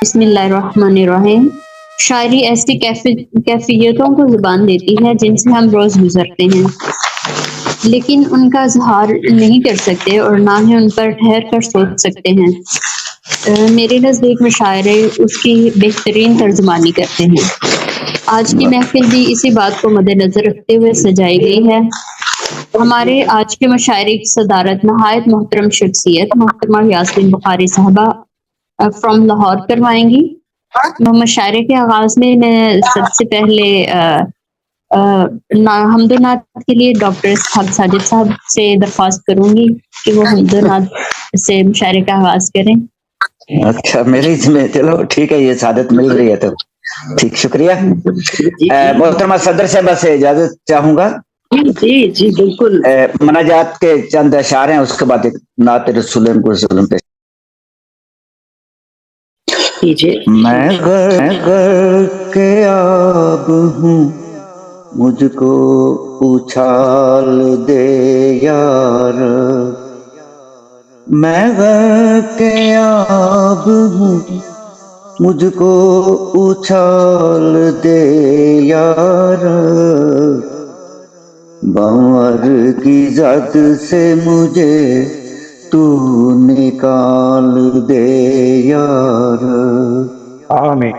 بسم اللہ الرحمن الرحیم۔ شاعری ایسی کیفیتوں کو زبان دیتی ہے جن سے ہم روز گزرتے ہیں لیکن ان کا اظہار نہیں کر سکتے اور نہ ہی ان پر ٹھہر کر سوچ سکتے ہیں۔ میرے نزدیک مشاعرے اس کی بہترین ترجمانی کرتے ہیں۔ آج کی محفل بھی اسی بات کو مد نظر رکھتے ہوئے سجائی گئی ہے۔ ہمارے آج کے مشاعرے کی صدارت نہایت محترم شخصیت محترمہ یاسمین بخاری صاحبہ فرام لاہور کروائیں گی۔ مشاعرے کے آغاز میں سب سے پہلے حمد و نعت کے لیے ڈاکٹر اسحاق ساجد صاحب سے درخواست کروں گی کہ وہ حمد و نعت سے مشاعرے کا آغاز کریں۔ اچھا میری میں چلو ٹھیک ہے، یہ سعادت مل رہی ہے تو ٹھیک، شکریہ۔ محترمہ صدر صاحبہ سے اجازت چاہوں گا۔ جی جی بالکل۔ مناجات کے چند اشعار ہیں، اس کے بعد ایک نعت رسول پیش۔ میں غر کے آب ہوں، مجھ کو اچھال دے یار، میں غر کے آب ہوں، مجھ کو اچھال دے یار، بھنور کی زد سے مجھے تو نکال دے یار، آمین۔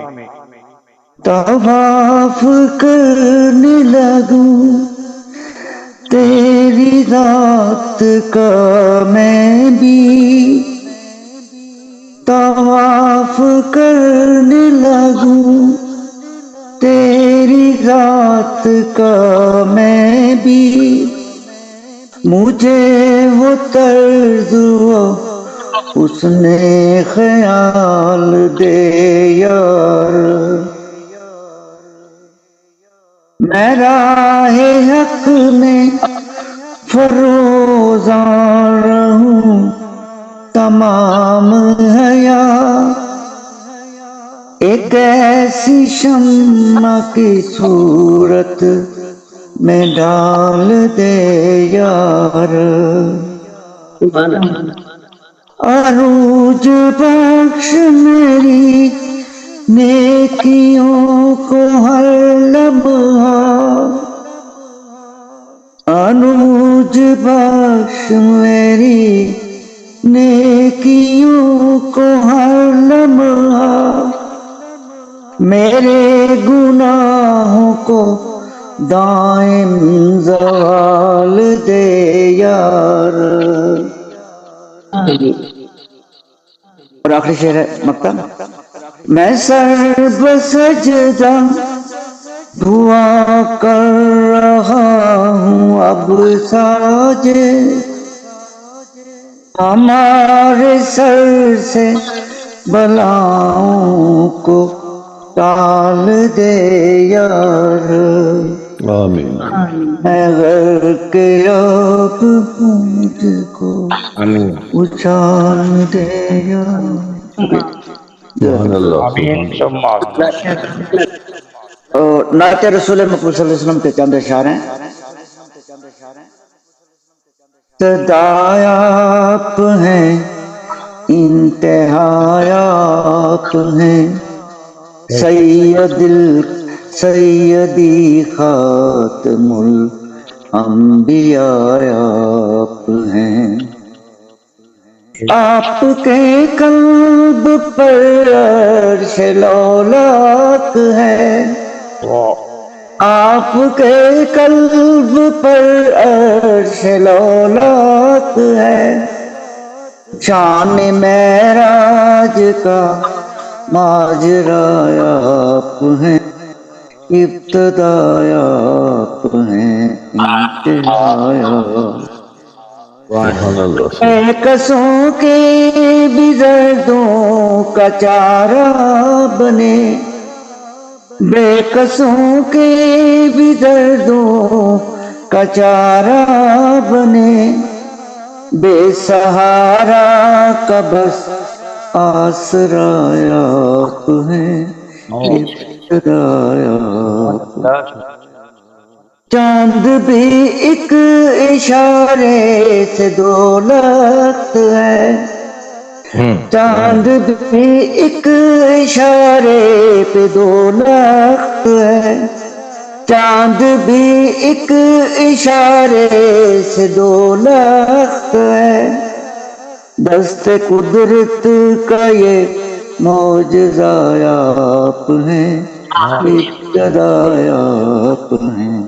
طواف کرنے لگوں تیری ذات کا میں بھی، طواف کرنے لگوں تیری ذات کا میں بھی، مجھے وہ طرز اس نے خیال دے یار، میں راہ حق میں فروزاں رہوں تمام حیات، ایک ایسی شمع کی صورت میں ڈال دے یار، عروج بخش میری نیکیوں کو ہر لمحہ، عروج بخش میری نیکیوں کو ہر لمحہ، میرے گناہوں کو دائم زوال دے یار۔ اور آخری شعر ہے مکتب، میں سر بسجدہ دعا کر رہا ہوں اب ساجد، ہمارے سر سے بلاؤں کو ٹال دے یار، آمین۔ میں غر کے آب ہوں، مجھ کو آمین۔ اچھال دے یار۔ سبحان اللہ، سبحان اللہ۔ اور نعت رسول مقبول صلی اللہ علیہ وسلم کے چند اشعار ہیں۔ صدایا آپ ہیں، انتہایا آپ ہیں، سیدی خاتم الانبیاء آپ ہیں، آپ کے قلب پر عرش لولاک ہے، آپ کے قلب پر عرش لولاک ہے، شان معراج کا ماجرا آپ ہیں، ابتدا آپ ہیں، انتہا اے کسوں کے بھی دردوں کا چارہ بنے، بے کسوں کے بھی دردوں کا چارہ بنے، بے سہارا کا بس آسرا آپ ہیں، ابتدا آپ۔ چاند بھی ایک اشارے سے دولت ہے، چاند بھی ایک اشارے پہ دو لخت ہے، چاند بھی ایک اشارے سے دو لخت ہے، دست قدرت کا یہ معجزہ آپ ہیں، ابتدا آپ ہیں،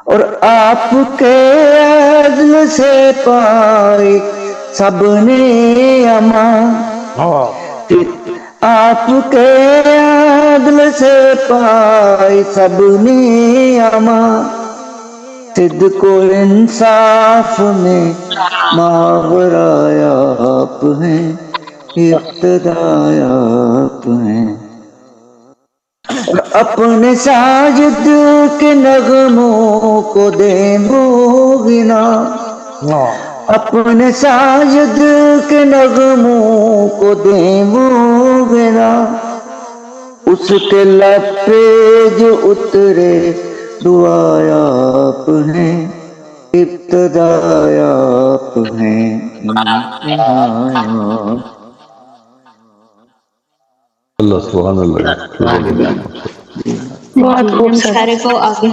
اور آپ کے عدل سے پائے سب نے امان، آپ کے عدل سے پائے سب نے امان، صدق و انصاف میں ماورا آپ ہیں، ابتدا آپ ہیں، اور اپنے ساجد کے نغموں کو دیں وہ گنا، اپنے ساجد کے نغموں کو دیں وہ گنا، اس کے لب پہ جو اترے دعا آپ ہیں، ابتدا آپ ہیں، اللہ سبحان اللہ. بہت جی خوب ہم سر. شاعر کو آگے